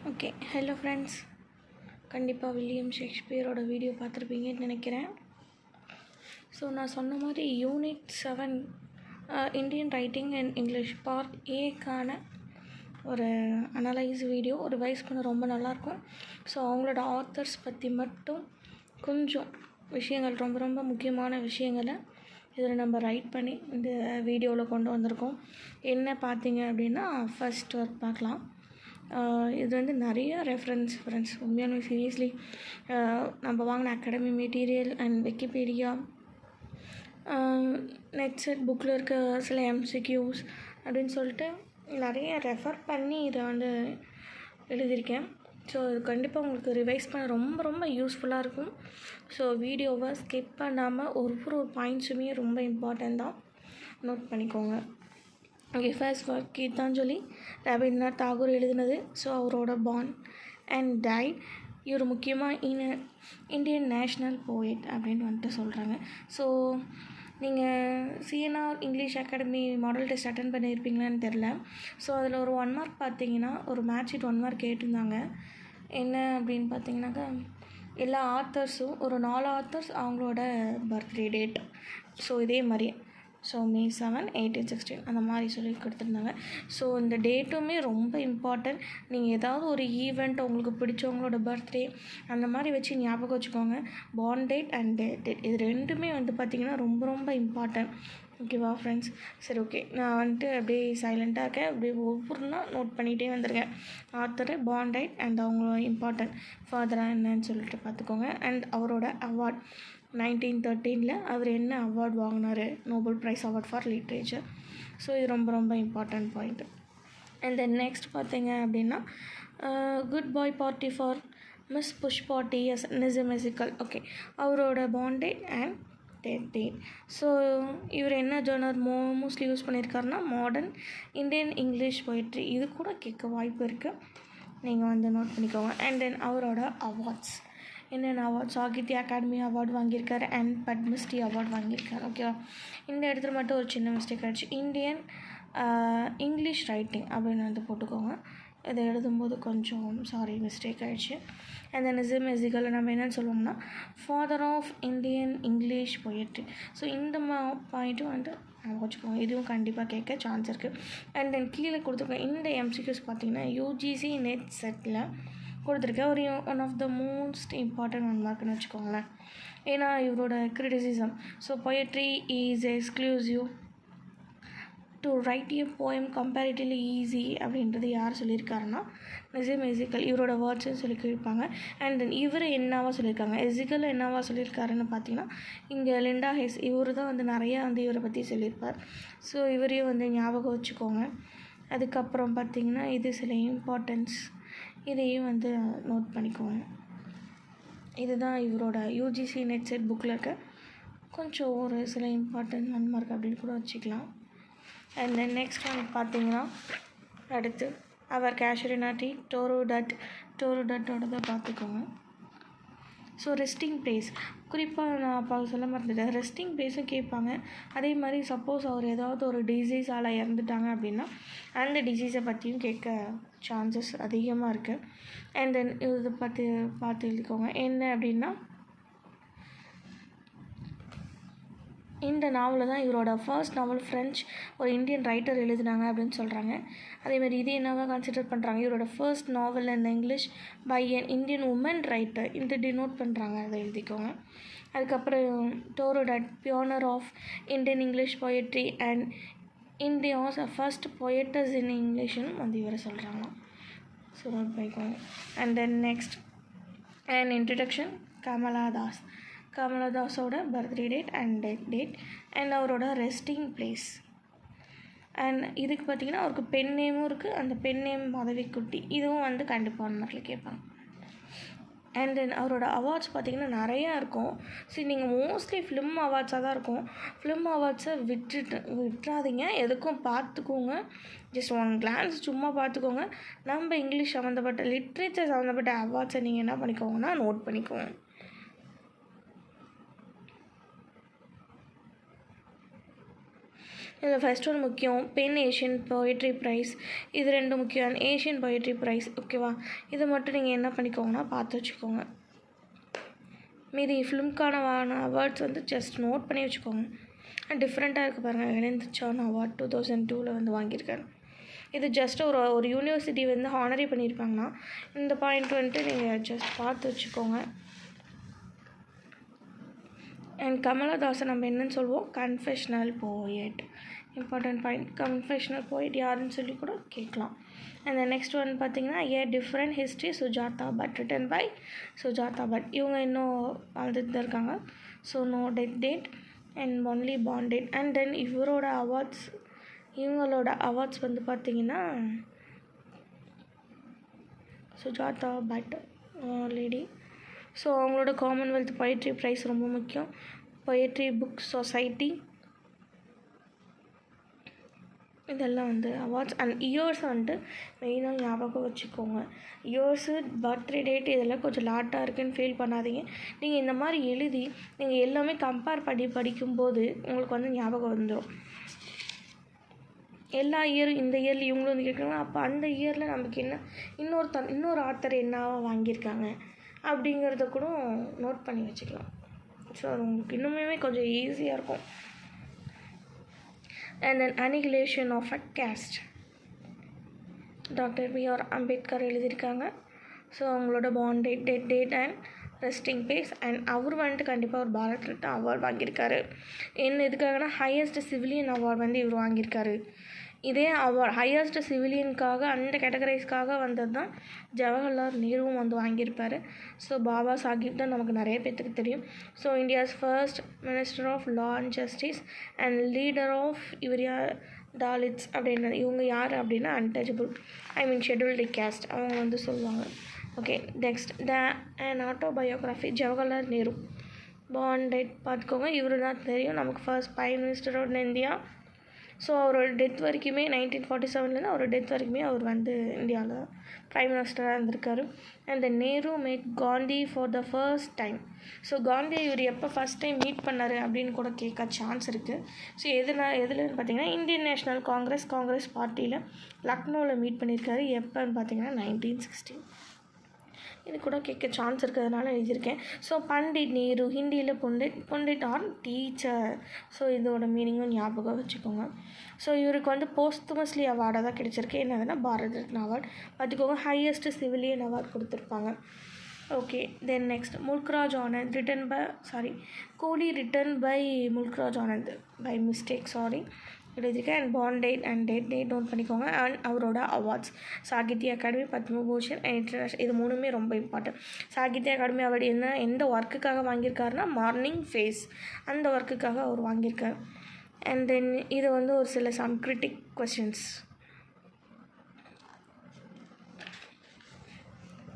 Okay, hello friends. கண்டிப்பாக William ஷேக்ஸ்பியரோட video பார்த்துருப்பீங்கன்னு நினைக்கிறேன். ஸோ நான் சொன்ன மாதிரி unit 7 Indian writing and English part ஏக்கான ஒரு அனலைஸ் வீடியோ ரிவைஸ் பண்ண ரொம்ப நல்லாயிருக்கும். ஸோ அவங்களோட ஆத்தர்ஸ் பற்றி மட்டும் கொஞ்சம் விஷயங்கள், ரொம்ப ரொம்ப முக்கியமான விஷயங்களை இதில் நம்ம ரைட் பண்ணி இந்த வீடியோவில் கொண்டு வந்திருக்கோம். என்ன பார்த்தீங்க அப்படின்னா, ஃபர்ஸ்ட் ஒர்க் பார்க்கலாம். இது வந்து நிறைய ரெஃபரன்ஸ் ஃப்ரெண்ட்ஸ், உண்மையான சீரியஸ்லி நம்ம வாங்கின academy material and Wikipedia, net set புக்கில் இருக்க சில எம்சிக்யூஸ் அப்படின்னு சொல்லிட்டு நிறைய ரெஃபர் பண்ணி இதை வந்து எழுதியிருக்கேன். ஸோ இது கண்டிப்பாக உங்களுக்கு ரிவைஸ் பண்ண ரொம்ப ரொம்ப யூஸ்ஃபுல்லாக இருக்கும். ஸோ வீடியோவை ஸ்கிப் பண்ணாமல் ஒரு பாயிண்ட்ஸுமே ரொம்ப இம்பார்ட்டண்ட் தான், நோட் பண்ணிக்கோங்க. Okay, first work Gitanjali, Rabindranath Tagore எழுதினது. ஸோ அவரோட பார்ன் அண்ட் டைட். இவர் முக்கியமாக இந்தியன் நேஷ்னல் போயட் அப்படின்னு வந்துட்டு சொல்கிறாங்க. ஸோ நீங்கள் CNR English academy model test attend பண்ணியிருப்பீங்களான்னு தெரில. ஸோ அதில் ஒரு 1 மார்க் பார்த்தீங்கன்னா, ஒரு மேட்ச் ஷீட் 1 மார்க் கேட்டிருந்தாங்க. என்ன அப்படின்னு பார்த்தீங்கன்னாக்கா, எல்லா ஆத்தர்ஸும் ஒரு 4 ஆத்தர்ஸ் அவங்களோட பர்த்டே டேட். ஸோ இதே மாதிரி May 7, 1816 அந்த மாதிரி சொல்லி கொடுத்துருந்தாங்க. ஸோ இந்த டேட்டுமே ரொம்ப இம்பார்ட்டன்ட். நீங்கள் ஏதாவது ஒரு ஈவெண்ட், உங்களுக்கு பிடிச்சவங்களோட பர்த்டே அந்த மாதிரி வச்சு ஞாபகம் வச்சுக்கோங்க. பார்ன் டேட் அண்ட் டேட் இது ரெண்டுமே வந்து பார்த்திங்கன்னா ரொம்ப ரொம்ப இம்பார்ட்டன்ட். ஓகேவா ஃப்ரெண்ட்ஸ்? சரி, ஓகே, நான் வந்துட்டு அப்படியே சைலண்ட்டாக இருக்கேன். அப்படியே ஒவ்வொருனா நோட் பண்ணிகிட்டே வந்திருக்கேன். ஆத்தர், பார்ன் டேட் அண்ட் அவங்க இம்பார்ட்டன்ட் ஃபாதராக என்னன்னு சொல்லிட்டு பார்த்துக்கோங்க. அண்ட் அவரோட அவார்ட் 1913 அவர் என்ன அவார்ட் வாங்கினார்? Nobel prize award for literature. So இது ரொம்ப ரொம்ப important point. And then next பார்த்தீங்க அப்படின்னா, goodbye party for miss Pushpa T S Nissim Ezekiel. Okay, அவரோட born date and date. So இவர் என்ன ஜர்னர் மோஸ்ட்லி யூஸ் பண்ணியிருக்காருன்னா, மாடர்ன் இந்தியன் இங்கிலீஷ் போய்ட்ரி. இது கூட கேட்க வாய்ப்பு இருக்குது, நீங்கள் வந்து நோட் பண்ணிக்கோங்க. அண்ட் தென் அவரோட அவார்ட்ஸ் என்னென்ன அவார்ட்? சாகித்ய அகாடமி அவார்டு வாங்கியிருக்காரு அண்ட் பத்மஸ்ரீ அவார்டு வாங்கியிருக்காரு. ஓகேவா? இந்த இடத்துல மட்டும் ஒரு சின்ன மிஸ்டேக் ஆகிடுச்சு. இந்தியன் இங்கிலீஷ் ரைட்டிங் அப்படின்னு வந்து போட்டுக்கோங்க. இதை எழுதும்போது கொஞ்சம் மிஸ்டேக் ஆகிடுச்சு. அந்த நிசமெசிக்கல் நம்ம என்னென்னு சொல்லுவோம்னா, father of Indian English poetry. So இந்த பாயிண்ட்டும் வந்து வச்சுக்கோங்க. இதுவும் கண்டிப்பாக கேட்க சான்ஸ் இருக்குது. அண்ட் தென் கீழே கொடுத்துருக்கோம் இந்த எம்சிக்யூஸ் பார்த்தீங்கன்னா, யூஜிசி நெட் செட்டில் கொடுத்துருக்கேன். ஒரு one of the most important 1 மார்க்னு வச்சுக்கோங்களேன். ஏன்னா இவரோட criticism. So poetry is exclusive to write a poem comparatively easy அப்படின்றது யார் சொல்லியிருக்காருன்னா, நிசமெசிக்கல். இவரோட வேர்ட்ஸ்ன்னு சொல்லி கேட்பாங்க. அண்ட் தென் இவர் என்னவா சொல்லியிருக்காங்க, எசிக்கல் என்னவா சொல்லியிருக்காருன்னு பார்த்தீங்கன்னா, இங்கே லிண்டா ஹெஸ் இவர் தான் வந்து நிறையா வந்து இவரை பற்றி சொல்லியிருப்பார். ஸோ இவரையும் வந்து ஞாபகம் வச்சுக்கோங்க. அதுக்கப்புறம் பார்த்திங்கன்னா, இது சில இம்பார்ட்டன்ஸ், இதையும் வந்து நோட் பண்ணிக்கோங்க. இதுதான் இவரோட யூஜிசி நெட் செட் புக்கில் இருக்க கொஞ்சம் ஒரு சில இம்பார்ட்டன்ட் 1 மார்க் அப்படின்னு கூட வச்சுக்கலாம். அண்ட் தென் நெக்ஸ்ட் ஒன் பார்த்தீங்கன்னா, அடுத்து அவர் கேஷரினாட்டி டோருடட்டோடதை பார்த்துக்கோங்க. ஸோ ரெஸ்டிங் பிளேஸ், குறிப்பாக நான் அப்போ சொல்ல மறந்துட்டேன், ரெஸ்டிங் பிளேஸும் கேட்பாங்க. அதே மாதிரி சப்போஸ் அவர் ஏதாவது ஒரு டிசீஸால் இறந்துட்டாங்க அப்படின்னா அந்த டிசீஸை பற்றியும் கேட்க சான்சஸ் அதிகமாக இருக்குது. அண்ட் தென் இதை பார்த்து எழுதிக்கோங்க. என்ன அப்படின்னா, இந்த நாவலில் தான் இவரோட ஃபர்ஸ்ட் நாவல் ஃப்ரெஞ்ச் ஒரு இந்தியன் ரைட்டர் எழுதினாங்க அப்படின்னு சொல்கிறாங்க. அதேமாதிரி இது என்னவா கன்சிடர் பண்ணுறாங்க, இவரோட first novel in English by an Indian woman writer, இந்த டினோட் பண்ணுறாங்க, அதை எழுதிக்கோங்க. அதுக்கப்புறம் Toru Dutt pioneer of Indian English poetry and India's first poetess in இங்கிலீஷ்னு வந்து இவரை சொல்கிறாங்க. ஸோ நோட் பண்ணிக்கோங்க. And then next and introduction கமலாதாஸோட birthday date and date and அவரோட ரெஸ்டிங் பிளேஸ். அண்ட் இதுக்கு பார்த்திங்கன்னா அவருக்கு பென் நேமும் இருக்குது. அந்த பென் நேம் மாதவிக்குட்டி, இதுவும் வந்து கண்டிப்பாக 1 மார்க்கில் கேட்பாங்க. அண்ட் தென் அவரோட அவார்ட்ஸ் பார்த்திங்கன்னா நிறையா இருக்கும். சரி, நீங்கள் மோஸ்ட்லி ஃபிலிம் அவார்ட்ஸாக தான் இருக்கும். ஃபிலிம் அவார்ட்ஸை விட்டுறாதீங்க, எதுக்கும் பார்த்துக்கோங்க. ஜஸ்ட் 1 கிளான்ஸ் சும்மா பார்த்துக்கோங்க. நம்ம இங்கிலீஷ் சம்மந்தப்பட்ட லிட்ரேச்சர் சம்மந்தப்பட்ட அவார்ட்ஸை நீங்கள் என்ன பண்ணிக்கோங்கன்னா நோட் பண்ணிக்கோங்க. இதில் ஃபர்ஸ்ட் ஒன்று முக்கியம், பென் ஏஷியன் போயட்ரி ப்ரைஸ். இது 2 முக்கியம். ஏஷியன் போயட்ரி ப்ரைஸ், ஓகேவா? இது மட்டும் நீங்கள் என்ன பண்ணிக்கோங்கன்னா பார்த்து வச்சுக்கோங்க. மீதி ஃபிலிம்க்கான அவார்ட்ஸ் வந்து ஜஸ்ட் நோட் பண்ணி வச்சுக்கோங்க. டிஃப்ரெண்ட்டாக இருக்குது பாருங்கள். எழுந்துச்சான் அவார்ட் 2002 வந்து வாங்கியிருக்காரு. இது ஜஸ்ட் ஒரு யூனிவர்சிட்டி வந்து ஹானரி பண்ணியிருப்பாங்கன்னா இந்த பாயிண்ட் வந்துட்டு நீங்கள் ஜஸ்ட் பார்த்து வச்சுக்கோங்க. அண்ட் கமலஹாசன் நம்ம என்னன்னு சொல்லுவோம், confessional poet. Important point, confessional poet யாருன்னு சொல்லி கூட கேட்கலாம். அண்ட் நெக்ஸ்ட் ஒன் பார்த்தீங்கன்னா a different history Sujata Bhatt, written by Sujata Bhatt. இவங்க இன்னும் வாழ்ந்துட்டு தான் இருக்காங்க. So no death date and only born date. And then இவங்களோட அவார்ட்ஸ் வந்து பார்த்திங்கன்னா சுஜாதா பட் லேடி. ஸோ அவங்களோட காமன்வெல்த் பொயட்ரி ப்ரைஸ் ரொம்ப முக்கியம். பொயட்ரி புக் சொசைட்டி, இதெல்லாம் வந்து அவார்ட்ஸ். அண்ட் இயர்ஸ் வந்துட்டு மெயினாக ஞாபகம் வச்சுக்கோங்க. இயர்ஸு, பர்த்டே டேட் இதெல்லாம் கொஞ்சம் லாட்டாக இருக்குதுன்னு ஃபீல் பண்ணாதீங்க. நீங்கள் இந்த மாதிரி எழுதி நீங்கள் எல்லாமே கம்பேர் பண்ணி படிக்கும்போது உங்களுக்கு வந்து ஞாபகம் வந்துடும். எல்லா இயரும் இந்த இயரில் இவங்களும் வந்து கேட்குறாங்க, அப்போ அந்த இயரில் நமக்கு என்ன இன்னொரு ஆத்தர் என்னவா வாங்கியிருக்காங்க அப்படிங்கிறத கூட நோட் பண்ணி வச்சுக்கலாம். ஸோ அது உங்களுக்கு இன்னுமே கொஞ்சம் ஈஸியாக இருக்கும். And then annihilation of a caste, doctor B.R. Ambedkar எழுதியிருக்காங்க. ஸோ அவங்களோட born date, death date and resting place. And அவர் வந்துட்டு கண்டிப்பாக ஒரு பாரத் ரத்னா அவார்டு வாங்கியிருக்காரு. எதுக்காகனா ஹையஸ்ட் சிவிலியன் அவார்டு வந்து இவர் வாங்கியிருக்காரு. இதே அவார்டு ஹையஸ்ட் சிவிலியனுக்காக அந்த கேட்டகரைஸ்க்காக வந்தது தான் ஜவஹர்லால் நேருவும் வந்து வாங்கியிருப்பார். ஸோ பாபா சாஹிப் தான் நமக்கு நிறைய பேர்த்துக்கு தெரியும். So India's first minister of law and justice and leader of Dalits அப்படின்றது. இவங்க யார் அப்படின்னா அன்டச்சபிள், ஷெட்யூல்டு கேஸ்ட் அவங்க வந்து சொல்லுவாங்க. Okay, next and autobiography Jawaharlal Nehru. Born date பார்த்துக்கோங்க. இவர் தான் தெரியும் நமக்கு first prime minister of India. So அவரோட டெத் வரைக்குமே 1947 அவரோட டெத் வரைக்குமே அவர் வந்து இந்தியாவில் ப்ரைம் மினிஸ்டராக இருந்திருக்காரு. And then Nehru met Gandhi for the first time. So Gandhi இவர் எப்போ ஃபஸ்ட் டைம் மீட் பண்ணார் அப்படின்னு கூட கேட்க சான்ஸ் இருக்குது. ஸோ எதுலன்னு பார்த்தீங்கன்னா இந்தியன் நேஷ்னல் காங்கிரஸ் பார்ட்டியில் லக்னோவில் மீட் பண்ணியிருக்காரு. எப்போன்னு பார்த்தீங்கன்னா 1916. இது கூட கேட்க சான்ஸ் இருக்கிறதுனால எழுதியிருக்கேன். ஸோ பண்டிட் நேரு, ஹிந்தியில் பண்டிட் ஆர் டீச்சர். ஸோ இதோட மீனிங்கும் ஞாபகம் வச்சுக்கோங்க. ஸோ இவருக்கு வந்து போஸ்துமஸ்லி அவார்டாக தான் கிடச்சிருக்கு. என்னதுன்னா பாரத் ரத்னா அவார்டு பார்த்துக்கோங்க. ஹையஸ்ட் சிவிலியன் அவார்டு கொடுத்துருப்பாங்க. Okay, then next Mulk Raj Anand Coolie written by Mulk Raj Anand by mistake எழுதியிருக்கேன். And born date and date note பண்ணிக்கோங்க. அண்ட் அவரோட awards Sahitya Akademi, Padma Bhushan and international. இது 3மே ரொம்ப இம்பார்ட்டன்ட். சாகித்ய அகாடமி அவார்டு எந்த ஒர்க்குக்காக வாங்கியிருக்காருன்னா மார்னிங் ஃபேஸ், அந்த ஒர்க்குக்காக அவர் வாங்கியிருக்கார். அண்ட் தென் இது வந்து ஒரு சில கிரிட்டிக் கொஸ்டின்ஸ்.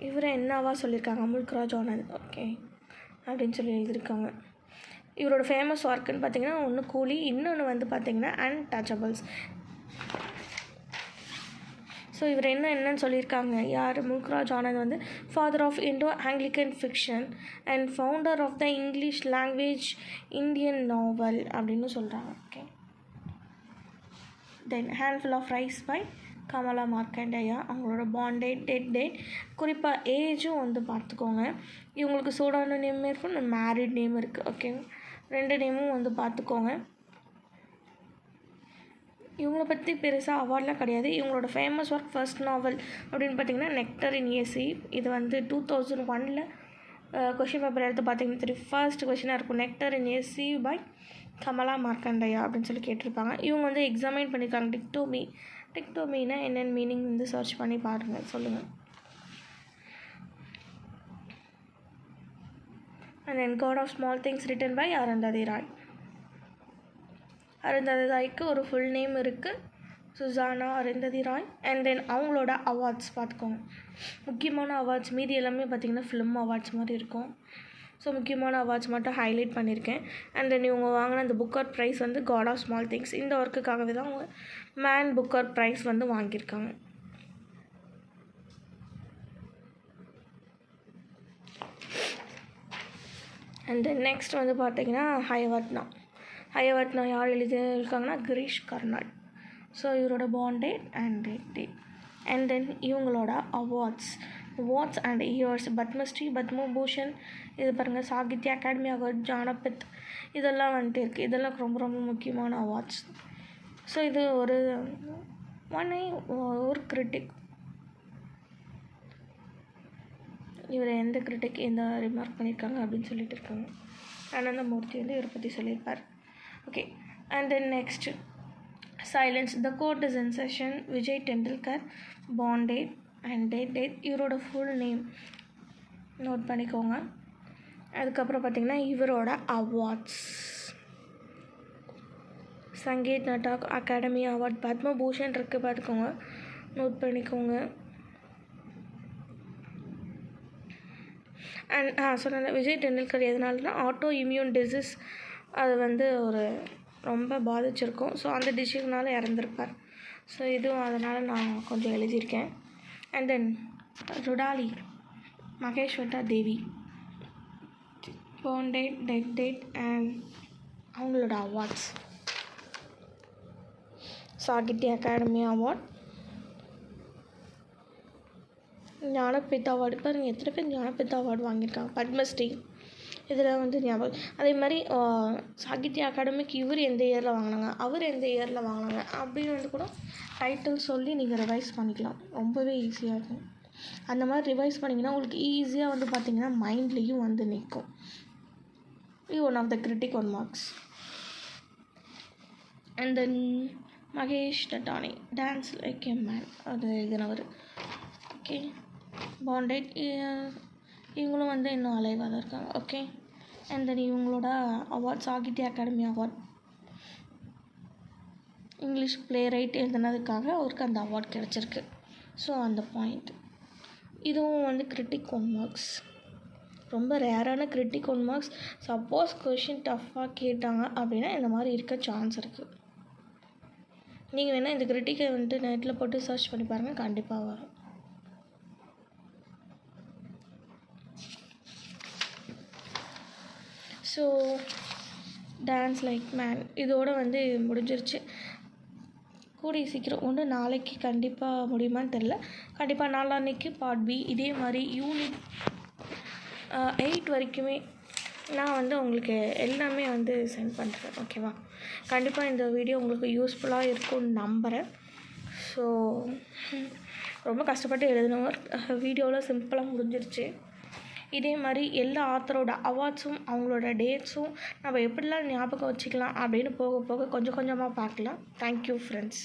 இவரை என்னவா சொல்லியிருக்காங்க, முல்க்ராஜ் ஆனந்த் ஓகே அப்படின்னு சொல்லி எழுதியிருக்காங்க. இவரோட ஃபேமஸ் ஒர்க்குன்னு பார்த்தீங்கன்னா ஒன்று கூலி, இன்னொன்று வந்து பார்த்தீங்கன்னா அன்டச்சபிள்ஸ். ஸோ இவர் என்னன்னு சொல்லியிருக்காங்க, யார் முல்க்ராஜ் ஆனந்த் வந்து father of Indo Anglican fiction and founder of the English language Indian novel அப்படின்னு சொல்கிறாங்க. Okay, then handful of rice by Kamala Markandaya. அவங்களோட பார்ன் டேட், டெத் டேட், குறிப்பாக ஏஜும் வந்து பார்த்துக்கோங்க. இவங்களுக்கு சூடான நேம் இருக்கும், மேரிட் நேம் இருக்குது. ஓகே, 2 நேமும் வந்து பார்த்துக்கோங்க. இவங்கள பற்றி பெருசாக அவார்ட்லாம் கிடையாது. இவங்களோட ஃபேமஸ் ஒர்க் ஃபர்ஸ்ட் நாவல் அப்படின்னு பார்த்தீங்கன்னா நெக்டர் இன் ஏ சீப். இது வந்து 2001 கொஷின் பேப்பர் எடுத்து பார்த்தீங்கன்னா தெரியும். ஃபர்ஸ்ட் கொஷினாக இருக்கும், nectar in a sieve by Kamala Markandaya அப்படின்னு சொல்லி கேட்டிருப்பாங்க. இவங்க வந்து எக்ஸாமைன் பண்ணியிருக்காங்க. டிக்டோமினா என்னென்ன மீனிங் வந்து சர்ச் பண்ணி பாருங்கள், சொல்லுங்கள். And then god of small things written by Arundhati Roy. Arundhati ராய்க்கு ஒரு ஃபுல் நேம் இருக்குது, Suzanna Arundhati Roy. And then அவங்களோட அவார்ட்ஸ் பார்த்துக்கோங்க. முக்கியமான அவார்ட்ஸ் மீதி எல்லாமே பார்த்திங்கன்னா ஃபிலிம் அவார்ட்ஸ் மாதிரி இருக்கும். ஸோ முக்கியமான அவார்ட்ஸ் மட்டும் ஹைலைட் பண்ணியிருக்கேன். அண்ட் தென் இவங்க வாங்கின அந்த புக்கர் ப்ரைஸ் வந்து காட் ஆஃப் ஸ்மால் திங்ஸ், இந்த ஒர்க்குக்காகவே தான் அவங்க மேன் புக்கர் ப்ரைஸ் வந்து வாங்கியிருக்காங்க. அண்ட் தென் நெக்ஸ்ட் வந்து பார்த்திங்கன்னா ஹயவர்த்னா. ஐயவட்னா யார் எழுதியிருக்காங்கன்னா கிரீஷ் கர்னாட். ஸோ இவரோட born date and date. And then இவங்களோட awards and years. Padma Shri, Padma Bhushan, இது பாருங்கள், சாகித்ய அகாடமி அவார்ட், ஜானபத், இதெல்லாம் வந்துட்டு இருக்குது. இதெல்லாம் ரொம்ப ரொம்ப முக்கியமான அவார்ட்ஸ். ஸோ இது ஒரு கிரிட்டிக், இவர் எந்த கிரிட்டிக் எந்த ரிமார்க் பண்ணியிருக்காங்க அப்படின்னு சொல்லிட்டு இருக்காங்க. ஆனந்தமூர்த்தி வந்து இவரை பற்றி சொல்லியிருப்பார். Okay, and then next silence. The court is in session. Vijay Tendulkar, born date and date. இவரோட ஃபுல் நேம் நோட் பண்ணிக்கோங்க. அதுக்கப்புறம் பார்த்திங்கன்னா இவரோட அவார்ட்ஸ். சங்கீத் நாடக் அகாடமி அவார்ட், பத்மபூஷன் இருக்குது, பார்த்துக்கோங்க, நோட் பண்ணிக்கோங்க. அண்ட் சொன்ன விஜய் டெண்டுல்கர் எதனாலனா ஆட்டோ இம்யூன் டிசீஸ் அது வந்து ஒரு ரொம்ப பாதிச்சிருக்கும். ஸோ அந்த டிசீஸ்னால இறந்துருப்பார். ஸோ இதுவும் அதனால் நான் கொஞ்சம் எழுதியிருக்கேன். And then Rudaali Mahasweta Devi, born date and அவங்களோட awards. Sahitya Akademi award, Jnanpith award. பாருங்கள் எத்தனை பேர் ஞானபீட் அவார்டு வாங்கியிருக்காங்க. பத்மஸ்ரீ, இதில் வந்து ஞாபகம். அதே மாதிரி சாகித்ய அகாடமிக்கு இவர் எந்த இயரில் வாங்கினாங்க, அவர் எந்த இயரில் வாங்கினாங்க அப்படின்னு வந்து கூட டைட்டில் சொல்லி நீங்கள் ரிவைஸ் பண்ணிக்கலாம். ரொம்பவே ஈஸியாக இருக்கும். அந்த மாதிரி ரிவைஸ் பண்ணிங்கன்னா உங்களுக்கு ஈஸியாக வந்து பார்த்திங்கன்னா மைண்ட்லேயும் வந்து நிற்கும். இது one of the critic 1 marks. And then Mahesh Dattani, dance like a man, அது எழுதினவர். ஓகே, பார்ன் டேட், இவங்களும் வந்து இன்னும் அலைவாக தான் இருக்காங்க. ஓகே, அண்ட் தென் இவங்களோட award Sahitya Akademi award, English playwright எழுதுனதுக்காக அவருக்கு அந்த அவார்ட் கிடச்சிருக்கு. ஸோ அந்த பாயிண்ட். இதுவும் வந்து கிரிட்டிக் 1 மார்க்ஸ், ரொம்ப ரேரான கிரிட்டிக் 1 மார்க்ஸ். சப்போஸ் கொஷின் டஃப்பாக கேட்டாங்க அப்படின்னா இந்த மாதிரி இருக்க சான்ஸ் இருக்குது. நீங்கள் வேணால் இந்த கிரிட்டிக்கை வந்துட்டு நெட்டில் போட்டு சர்ச் பண்ணி பாருங்கள், கண்டிப்பாக வரும். ஸோ டான்ஸ் லைக் மேன் இதோடு வந்து முடிஞ்சிருச்சு. கூடிய சீக்கிரம் ஒன்று நாளைக்கு கண்டிப்பாக முடியுமான்னு தெரில, கண்டிப்பாக நாளான்னைக்கு பார்ட் பி இதே மாதிரி யூனிட் 8 வரைக்குமே நான் வந்து உங்களுக்கு எல்லாமே வந்து சென்ட் பண்ணுறேன். ஓகேவா? கண்டிப்பாக இந்த வீடியோ உங்களுக்கு யூஸ்ஃபுல்லாக இருக்கும்னு நம்புகிறேன். ஸோ ரொம்ப கஷ்டப்பட்டு எழுதினவர் வீடியோவில் சிம்பிளாக முடிஞ்சிருச்சு. இதே மாதிரி எல்லா ஆத்தரோட அவார்ட்ஸும் அவங்களோட டேட்ஸும் நம்ம எப்படிலாம் ஞாபகம் வச்சுக்கலாம் அப்படின்னு போக போக கொஞ்சம் கொஞ்சமாக பார்க்கலாம். Thank you friends.